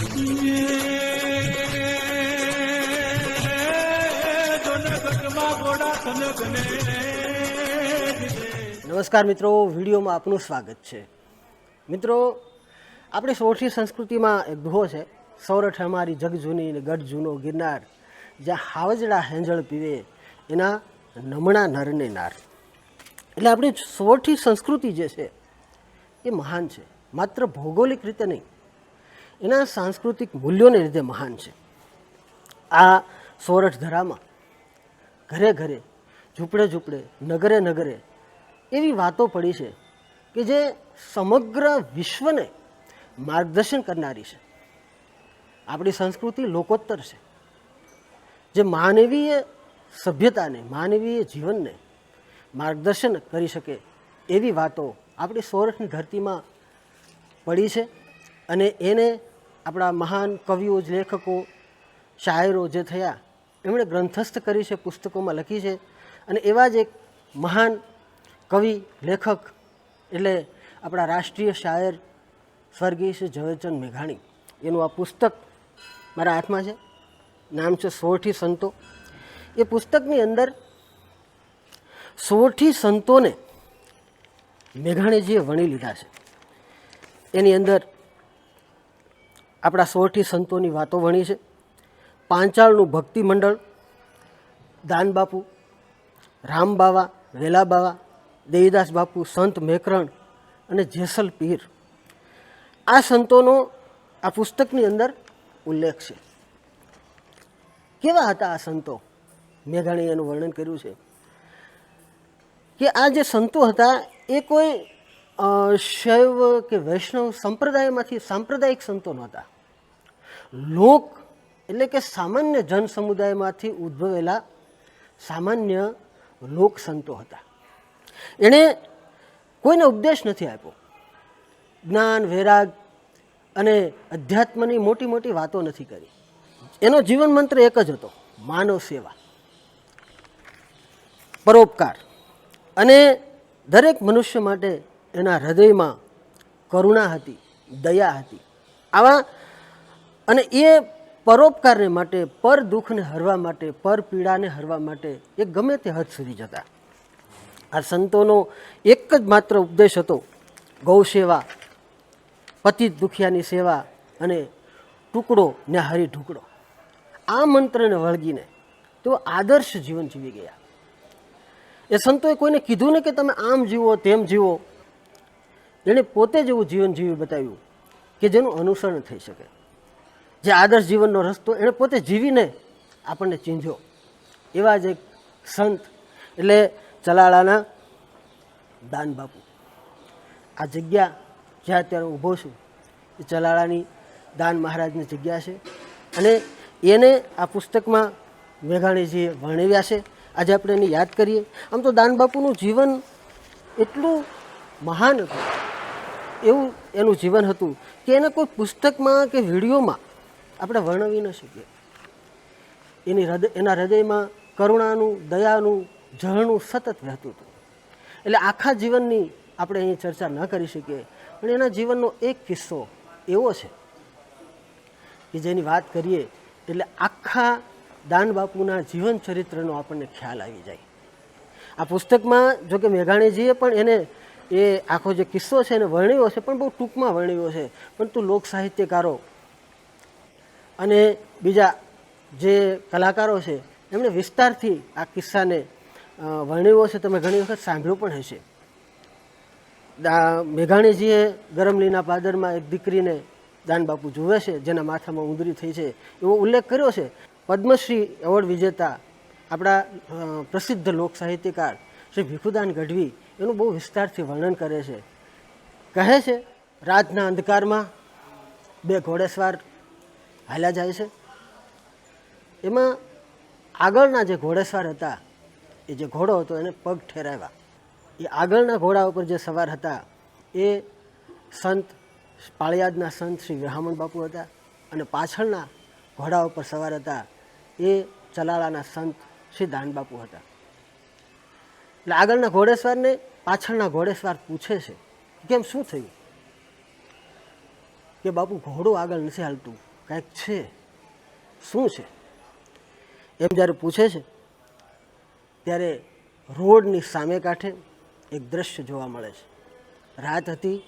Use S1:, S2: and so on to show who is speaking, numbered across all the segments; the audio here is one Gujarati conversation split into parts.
S1: નમસ્કાર મિત્રો, વિડીયોમાં આપનું સ્વાગત છે. મિત્રો, આપણી સોરઠી સંસ્કૃતિમાં એક દુહો છે, સૌરઠ અમારી જગ જૂની ને ગઢ જૂનો ગિરનાર, જ્યાં હાવજડા હેંજળ પીવે એના નમણા નરને નાર. એટલે આપણી સોરઠી સંસ્કૃતિ જે છે એ મહાન છે, માત્ર ભૌગોલિક રીતે નહીં, એના સાંસ્કૃતિક મૂલ્યોને લીધે મહાન છે. આ સોરઠ ધરામાં ઘરે ઘરે, ઝૂંપડે ઝૂંપડે, નગરે નગરે એવી વાતો પડી છે કે જે સમગ્ર વિશ્વને માર્ગદર્શન કરનારી છે. આપણી સંસ્કૃતિ લોકોત્તર છે, જે માનવીય સભ્યતાને, માનવીય જીવનને માર્ગદર્શન કરી શકે એવી વાતો આપણી સોરઠની ધરતીમાં પડી છે. અને એને આપણા મહાન કવિઓ, લેખકો, શાયરો જે થયા એમણે ગ્રંથસ્થ કરી છે, પુસ્તકોમાં લખી છે. અને એવા જ એક મહાન કવિ, લેખક એટલે આપણા રાષ્ટ્રીય શાયર સ્વર્ગીય શ્રી ઝવેરચંદ મેઘાણી, એનું આ પુસ્તક મારા હાથમાં છે. નામ છે સોરઠી સંતો. એ પુસ્તકની અંદર સોરઠી સંતોને મેઘાણીજીએ વણી લીધા છે. એની અંદર આપણા સોરઠી સંતોની વાતો વણી છે. પાંચાળનું ભક્તિ મંડળ, દાનબાપુ, રામબાવા, વેલાબાવા, દેવીદાસ બાપુ, સંત મેકરણ અને જેસલ પીર, આ સંતોનો આ પુસ્તકની અંદર ઉલ્લેખ છે. કેવા હતા આ સંતો? મેઘાણીએ એનું વર્ણન કર્યું છે કે આ જે સંતો હતા એ કોઈ શૈવ કે વૈષ્ણવ સંપ્રદાયમાંથી સાંપ્રદાયિક સંતો નહોતા. લોક એટલે કે સામાન્ય જન સમુદાયમાંથી ઉદ્ભવેલા સામાન્ય લોક સંતો હતા. એણે કોઈને ઉપદેશ નથી આપ્યો, જ્ઞાન, વૈરાગ અને અધ્યાત્મની મોટી મોટી વાતો નથી કરી. એનો જીવન મંત્ર એક જ હતો, માનવ સેવા, પરોપકાર. અને દરેક મનુષ્ય માટે એના હૃદયમાં કરુણા હતી, દયા હતી. આવા અને એ પરોપકારને માટે, પર દુઃખને હરવા માટે, પર પીડાને હરવા માટે એ ગમે તે હદ સુધી જતા. આ સંતોનો એક જ માત્ર ઉપદેશ હતો, ગૌ સેવા, પતિત દુખિયાની સેવા અને ટુકડો ને હરી ઢુકડો. આ મંત્રને વળગીને તેઓ આદર્શ જીવન જીવી ગયા. એ સંતોએ કોઈને કીધું ને કે તમે આમ જીવો, તેમ જીવો. એણે પોતે જ એવું જીવન જીવી બતાવ્યું કે જેનું અનુસરણ થઈ શકે. જે આદર્શ જીવનનો રસ્તો એણે પોતે જીવીને આપણને ચીંધ્યો. એવા જ એક સંત એટલે ચલાળાના દાનબાપુ. આ જગ્યા જ્યાં અત્યારે ઊભો છું એ ચલાળાની દાન મહારાજની જગ્યા છે. અને એને આ પુસ્તકમાં મેઘાણીજીએ વર્ણવ્યા છે. આજે આપણે એને યાદ કરીએ. આમ તો દાનબાપુનું જીવન એટલું મહાન હતું, એવું એનું જીવન હતું કે એને કોઈ પુસ્તકમાં કે વિડીયોમાં આપણે વર્ણવી ન શકીએ. એના હૃદયમાં કરુણાનું, દયાનું ઝરણું સતત વહેતું હતું. એટલે આખા જીવનની આપણે અહીં ચર્ચા ન કરી શકીએ, પણ એના જીવનનો એક કિસ્સો એવો છે કે જેની વાત કરીએ એટલે આખા દાનબાપુના જીવન ચરિત્રનો આપણને ખ્યાલ આવી જાય. આ પુસ્તકમાં જોકે મેઘાણીજીએ પણ એને એ આખો જે કિસ્સો છે એને વર્ણવ્યો છે, પણ બહુ ટૂંકમાં વર્ણવ્યો છે. પરંતુ લોક સાહિત્યકારો અને બીજા જે કલાકારો છે એમણે વિસ્તારથી આ કિસ્સાને વર્ણવ્યો છે. તમે ઘણી વખત સાંભળ્યું પણ હશે. મેઘાણીજીએ ગરમલીના પાદરમાં એક દીકરીને દાનબાપુ જુએ છે, જેના માથામાં ઉંદરી થઈ છે, એવો ઉલ્લેખ કર્યો છે. પદ્મશ્રી એવોર્ડ વિજેતા આપણા પ્રસિદ્ધ લોક સાહિત્યકાર શ્રી ભીખુદાન ગઢવી એનું બહુ વિસ્તારથી વર્ણન કરે છે. કહે છે, રાતના અંધકારમાં બે ઘોડેસવાર હાલ્યા જાય છે. એમાં આગળના જે ઘોડેસવાર હતા, એ જે ઘોડો હતો એને પગ ઠેરાવ્યા. એ આગળના ઘોડા ઉપર જે સવાર હતા એ સંત પાળિયાદના સંત શ્રી વિહામણ બાપુ હતા, અને પાછળના ઘોડા ઉપર સવાર હતા એ ચલાળાના સંત શ્રી દાનબાપુ હતા. એટલે આગળના ઘોડેસવારને પાછળના ઘોડેસવાર પૂછે છે કેમ, શું થયું? કે બાપુ ઘોડું આગળ નથી હાલતું, કંઈક છે, શું છે એમ જ્યારે પૂછે છે ત્યારે રોડની સામે કાંઠે એક દ્રશ્ય જોવા મળે છે. રાત હતી,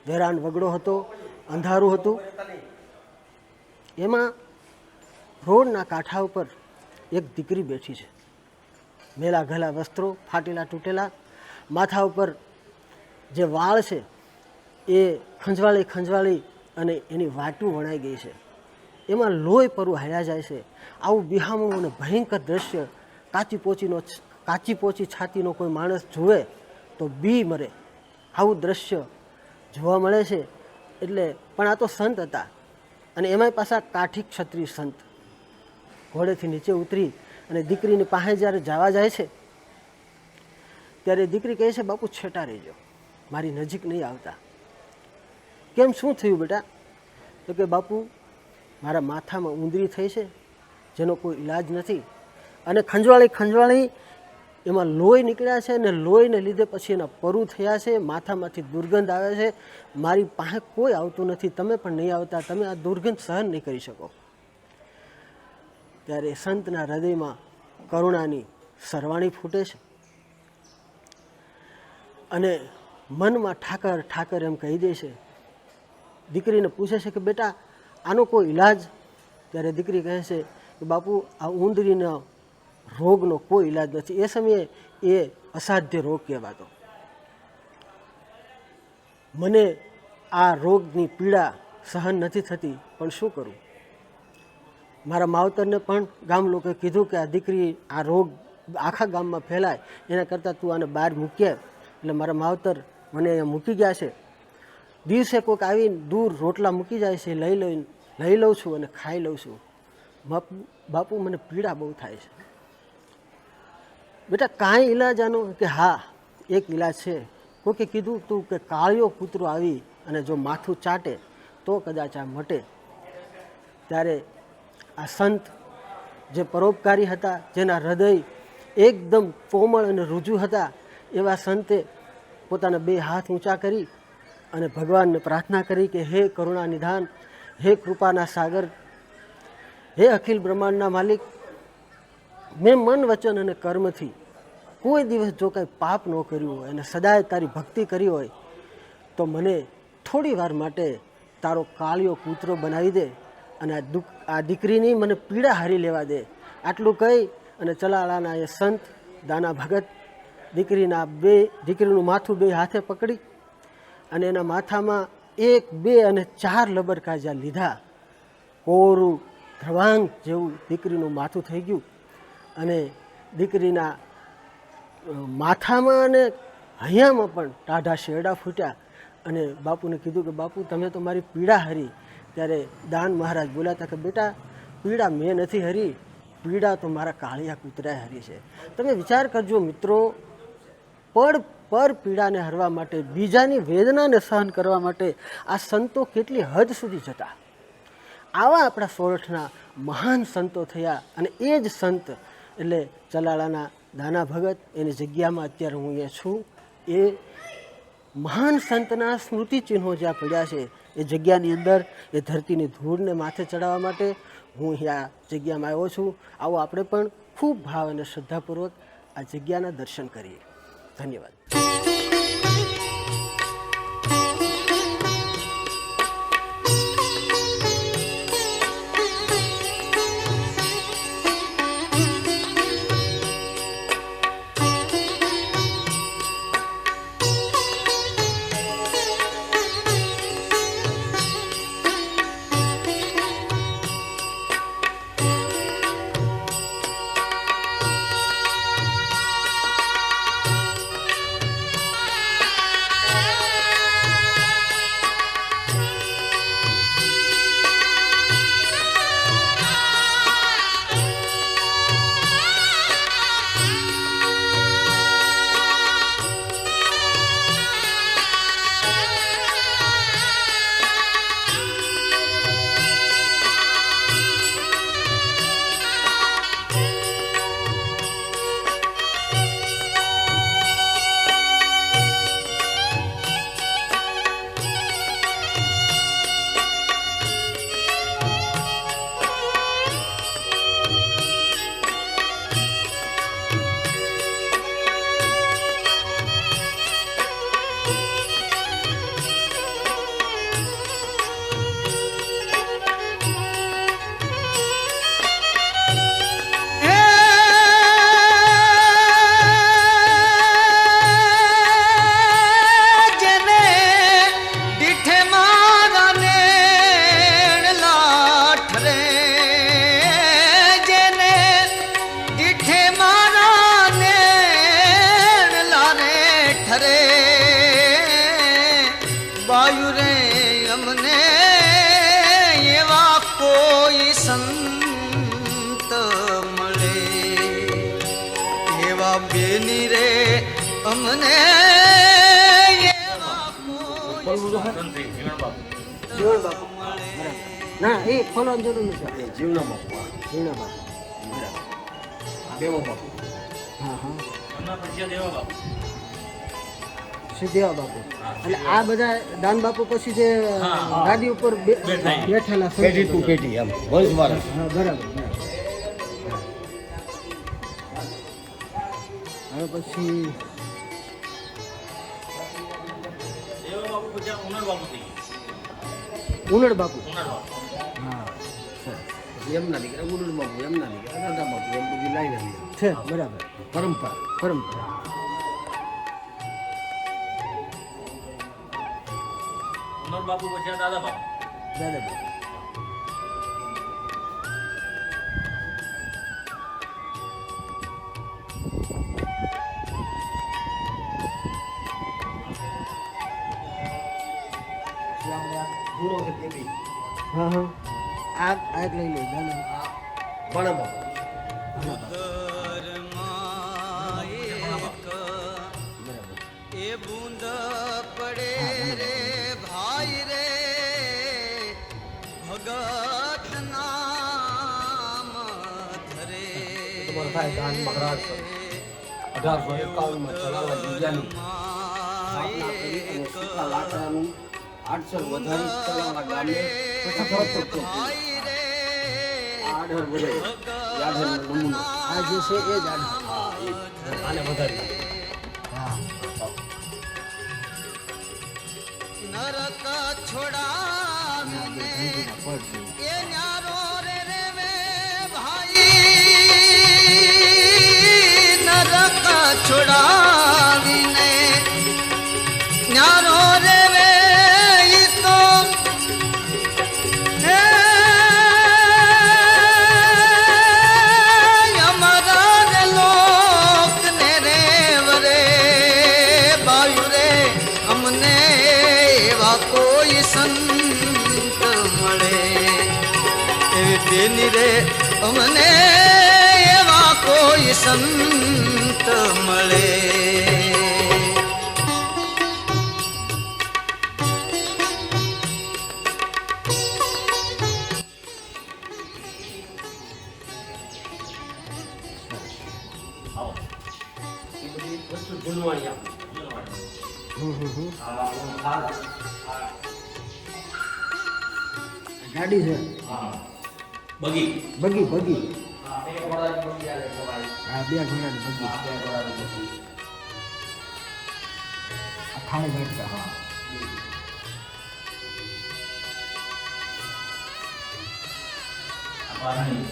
S1: વેરાન વગડો હતો, અંધારું હતું. એમાં રોડના કાંઠા ઉપર એક દીકરી બેઠી છે. મેલા ઘેલા વસ્ત્રો, ફાટેલા તૂટેલા, માથા ઉપર જે વાળ છે એ ખંજવાળી અને એની વાટું વણાઈ ગઈ છે. એમાં લોહી પરું હાલ્યા જાય છે. આવું બિહામણું અને ભયંકર દ્રશ્ય કાચી પોચી છાતીનો કોઈ માણસ જુએ તો બી મરે. આવું દ્રશ્ય જોવા મળે છે. એટલે પણ આ તો સંત હતા, અને એમાંય પાછા કાઠી ક્ષત્રિય સંત. ઘોડેથી નીચે ઉતરી અને દીકરીની પાસે જ્યારે જવા જાય છે ત્યારે દીકરી કહે છે, બાપુ છેટા રહેજો, મારી નજીક નહીં આવતા. કેમ, શું થયું બેટા? તો કે બાપુ, મારા માથામાં ઉંદરી થઈ છે જેનો કોઈ ઈલાજ નથી, અને ખંજવાળી એમાં લોહી નીકળ્યા છે, અને લોહીને લીધે પછી એના પરુ થયા છે, માથામાંથી દુર્ગંધ આવે છે. મારી પાસે કોઈ આવતું નથી, તમે પણ નહીં આવતા, તમે આ દુર્ગંધ સહન નહીં કરી શકો. ત્યારે સંતના હૃદયમાં કરુણાની સરવાણી ફૂટે છે, અને મનમાં ઠાકર એમ કહી દે છે. દીકરીને પૂછે છે કે બેટા, આનો કોઈ ઈલાજ? ત્યારે દીકરી કહે છે કે બાપુ, આ ઉંદરીના રોગનો કોઈ ઈલાજ નથી. એ સમયે એ અસાધ્ય રોગ કહેવાતો. મને આ રોગની પીડા સહન નથી થતી, પણ શું કરું? મારા માવતરને પણ ગામ લોકોએ કીધું કે આ દીકરી, આ રોગ આખા ગામમાં ફેલાય, એના કરતાં તું આને બહાર મૂકીએ. એટલે મારા માવતર મને અહીંયા મૂકી ગયા છે. દિવસે કોઈક આવીને દૂર રોટલા મૂકી જાય છે, લઈ લઉં છું અને ખાઈ લઉં છું. બાપુ, મને પીડા બહુ થાય છે. બેટા, કાંઈ ઈલાજ આનો? કે હા, એક ઈલાજ છે. કોકે કીધું તું કે કાળિયો કૂતરો આવી અને જો માથું ચાટે તો કદાચ આ મટે. ત્યારે આ સંત જે પરોપકારી હતા, જેના હૃદય એકદમ કોમળ અને રુજુ હતા, એવા સંતે પોતાના બે હાથ ઊંચા કરી અને ભગવાનને પ્રાર્થના કરી કે હે કરુણા નિધાન, હે કૃપાના સાગર, હે અખિલ બ્રહ્માંડના માલિક, મેં મન, વચન અને કર્મથી કોઈ દિવસ જો કંઈ પાપ ન કર્યું હોય અને સદાય તારી ભક્તિ કરી હોય તો મને થોડી વાર માટે તારો કાળિયો કૂતરો બનાવી દે અને આ દીકરીની મને પીડા હારી લેવા દે. આટલું કહી અને ચલાળાના એ સંત દાના ભગત દીકરીનું માથું બે હાથે પકડી અને એના માથામાં 1, 2 અને 4 લબરકા જ્યાં લીધા, કોરું ધ્રવાંગ જેવું દીકરીનું માથું થઈ ગયું. અને દીકરીના માથામાં અને હૈયામાં પણ ટાઢા શેરડા ફૂટ્યા. અને બાપુને કીધું કે બાપુ, તમે તો મારી પીડા હરી. ત્યારે દાન મહારાજ બોલ્યા હતા કે બેટા, પીડા મેં નથી હરી, પીડા તો મારા કાળિયા કૂતરાએ હરી છે. તમે વિચાર કરજો મિત્રો, પર પીડાને હરવા માટે, બીજાની વેદનાને સહન કરવા માટે આ સંતો કેટલી હદ સુધી જતા. આવા આપણા સોરઠના મહાન સંતો થયા. અને એ જ સંત એટલે ચલાળાના દાના ભગત, એની જગ્યામાં અત્યારે હું અહીંયા છું. એ મહાન સંતના સ્મૃતિ ચિહ્નો જ્યાં પડ્યા છે એ જગ્યાની અંદર એ ધરતીની ધૂળને માથે ચડાવવા માટે હું અહીંયા જગ્યામાં આવ્યો છું. આવો આપણે પણ ખૂબ ભાવ અને શ્રદ્ધાપૂર્વક આ જગ્યાના દર્શન કરીએ. ધન્યવાદ.
S2: અમને
S1: જીવણ બાપુ બરાબર. ના એ ખોલવાની જરૂર નથી.
S3: જીવના બાપુ
S1: જીવણા બાપુ બરાબર.
S3: દેવો બાપુ
S1: હા હા
S4: એમના પછી દેવા બાપુ
S1: સિદ્ધેવા બાપુ. એટલે આ બધા દાન બાપુ પછી જે ગાદી ઉપર બેઠેલા
S3: પેઢી ટુ પેઢી એમ વંશ વારસ.
S1: હા બરાબર બરાબર. હવે પછી
S4: દેવા બાપુ પછી ઉનર બાપુ થઈ
S1: ઉનડ બાપુ.
S4: ઉનર બાપુ
S1: હા સરસ.
S3: એમના દીકરા ગુરુ બાપુ, એમના દીકરા દાદા બાપુ, એમ બધી લાઈન આવી
S1: છે બરાબર.
S3: પરંપરા.
S1: પરંપરા.
S4: ઉનર બાપુ પછી દાદા બાપુ
S1: દાદા બાપુ.
S3: ગુરુ છે પેઢી
S1: હા હા આ એક લઈ લે દાદા.
S3: ભણે બાપુ.
S2: એ બુંદ પડે રે ભાઈ રે ભગત નામ ધરે
S3: તમારા ભાઈ દાન મહારાજ 1851 માં ચલાવવા જીવ્યાની સ્થાપના કરી અને સીતા લાકડાનું 800 વધારી ચલાવવા ગામને પ્રથમ
S2: ભાઈ રે
S3: આઢર વધે યાઢરનો નમૂનો
S1: આ જે છે એ જ આડ.
S3: આને વધારી
S1: હા
S2: નરક છોડાવીને એ ન્યારો રે રે વે ભાઈ નરક છોડાવીને ન્યારો રે વે ઈ તો હે અમારા લોક ને રે વરે બાયુ રે અમને એવા કોઈ સંત મળે એવી તેની રે અમને એવા કોઈ સંત મળે
S4: આવો
S3: એ બધી વસ્તુ જૂનવાણી આપણી.
S1: ગાડી છે.
S4: હા બગી
S1: બગી બગી.
S3: હા, બે ઘોડાની બગી આલે સવારે.
S1: હા 2 ઘોડાની બગી.
S3: બે ઘોડાની બગી.
S1: આ ખાલી બેઠતા.
S4: આ પાણી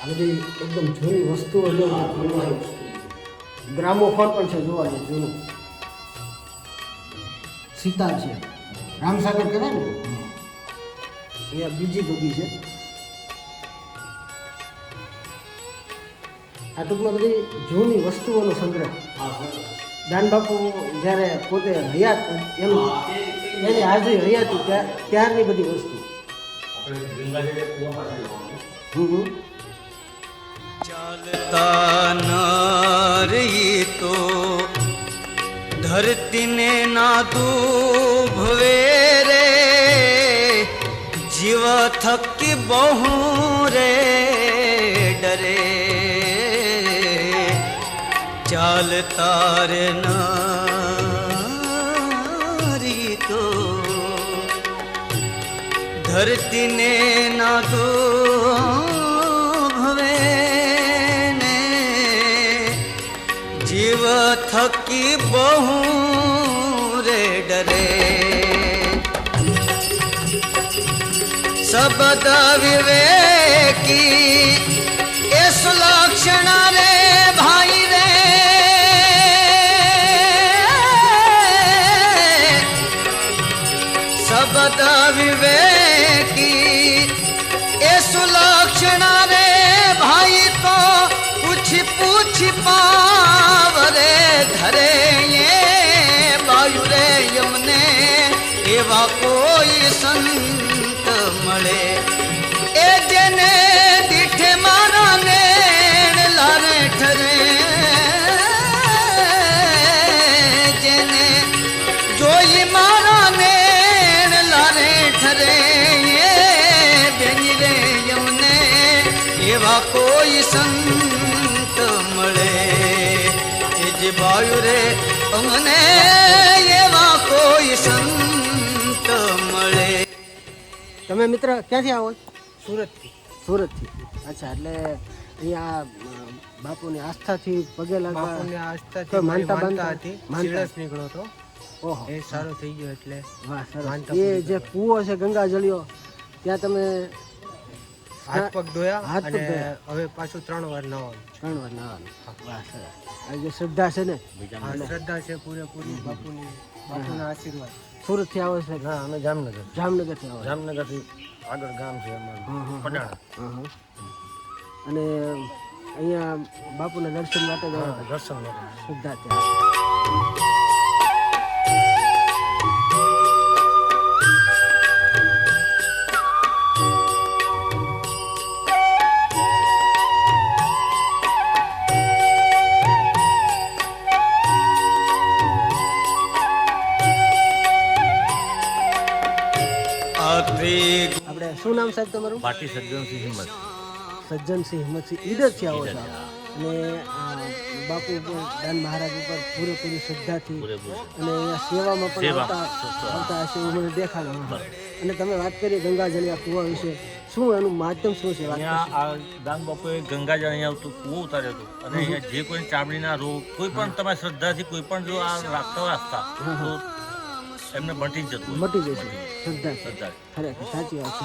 S1: આ બધી એકદમ જૂની વસ્તુઓ છે. ગ્રામોફોન પણ છે જોવા જઈએ જૂનું. સિતાર છે રામસાગર કહેવાય ને અહીંયા બીજી બગી છે. આ ટૂંકમાં બધી જૂની વસ્તુઓનો સંગ્રહ. દાન બાપુ જ્યારે પોતે હયાત એમ એની હાજરી હયાતી ત્યારની બધી વસ્તુ.
S2: ચાલતા નરી તો ધરતીને નાદું ભવે રે જીવ થકી બહુ રે ડરે ચાલતા રે નારી તો ધરતીને નાદું ભવે ને જીવ થકી બહુ રે ડરે શબ્દ વિવેકી એ સુલક્ષણ રે ભાઈ રે શબ્દ વિવેકી એ સુલક્ષણ રે ભાઈ તો પૂછી પૂછી પાવરે ધરે બાયુ રે એવા કોઈ સંત મળે એ જેને દીઠે મારા નેણ લારે ઠરે જેને જોઈ મારા નેણ લારે ઠરે બેની રે યમને એવા કોઈ સંત મળે એ જે ભાઈ રે અમને એવા કોઈ સંત મળે.
S1: તમે મિત્ર ક્યાંથી આવો છો?
S5: સુરતથી.
S1: સુરતથી. અચ્છા, એટલે અહીંયા બાપુની આસ્થાથી પગે લાગવા
S5: બાપુની આસ્થાથી
S1: કોઈ
S5: મારી
S1: માનતા
S5: માનતા
S1: બાનતા?
S5: હતી.
S1: માનતા.
S5: સીરસ નીકળ્યો હતો.
S1: ઓહો,
S5: એ સારો થઈ ગયો એટલે
S1: વાહ, સરસ.
S5: માનતા
S1: એ
S5: પૂરી
S1: જે કૂવો છે ગંગા જળિયો, ત્યાં તમે
S5: હાથ પગ ધોયા
S1: હાથ પગ
S5: અને
S1: ધોયા.
S5: હવે પાછું 3 વાર નવાનું.
S1: 3 વાર નાવાનું. વાહ, સરસ. આ જે શ્રદ્ધા છે ને,
S5: આ શ્રદ્ધા છે પૂરેપૂરી બાપુના આશીર્વાદ.
S1: સુરતથી આવો છે?
S3: ના, અમે જામનગર.
S1: જામનગરથી આવો છો?
S3: જામનગરથી આગળ ગામ છે અમારું,
S1: હા, હા,
S3: પડાણા.
S1: હા, હા. અને અહીંયા બાપુના દર્શન માટે જ આવો છો?
S3: દર્શન માટે.
S1: શ્રદ્ધા ત્યાં.
S2: આખરી
S1: આપણે શું નામ સાહેબ તમારું?
S4: પાટી સજ્જનસિંહ હિંમત.
S1: સજ્જનસિંહ હિંમતસિંહ ઈડરથી આવો છો આપ. અને બાપુ ઉપર દાન મહારાજ ઉપર પૂરેપૂરી શ્રદ્ધાથી
S4: પૂરેપૂરી.
S1: અને અહીંયા સેવામાં પણ
S4: સેવા.
S1: આવતા હશે એવું મને દેખાડો. અને તમે વાત કરી ગંગા જળિયા કુવા વિશે, શું એનું માધ્યમ શું છે? વાત
S4: અહીંયા આ દાન બાપુએ ગંગાજળ અહીંયા આવતું કૂવો ઉતાર્યો હતો અને અહીંયા જે કોઈ ચામડીના રોગ કોઈ પણ તમારી શ્રદ્ધાથી કોઈ પણ જો આ રાખતા વાંચતા તો એમને મટી જતું હોય.
S1: મટી જશે શ્રદ્ધા.
S4: શ્રદ્ધા.
S1: ખરેખર સાચી વાત છે.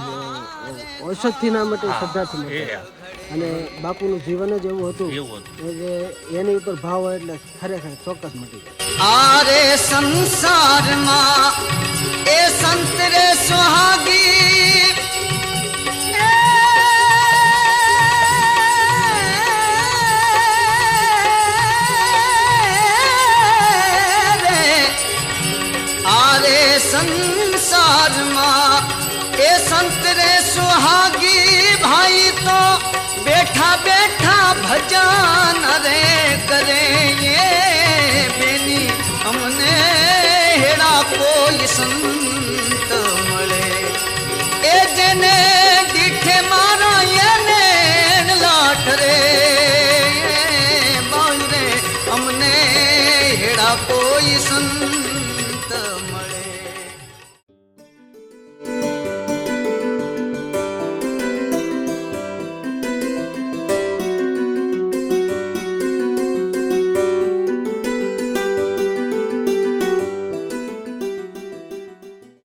S1: ઔષધથી ના મટે, શ્રદ્ધાથી મટે.
S4: એ
S1: અને બાપુનું જીવન જ એવું હતું
S4: એવું હતું.
S1: કે એની ઉપર ભાવ હોય એટલે ખરેખર ચોક્કસ મટી જાય.
S2: આરે સંસારમાં એ સંત રે સુહાગી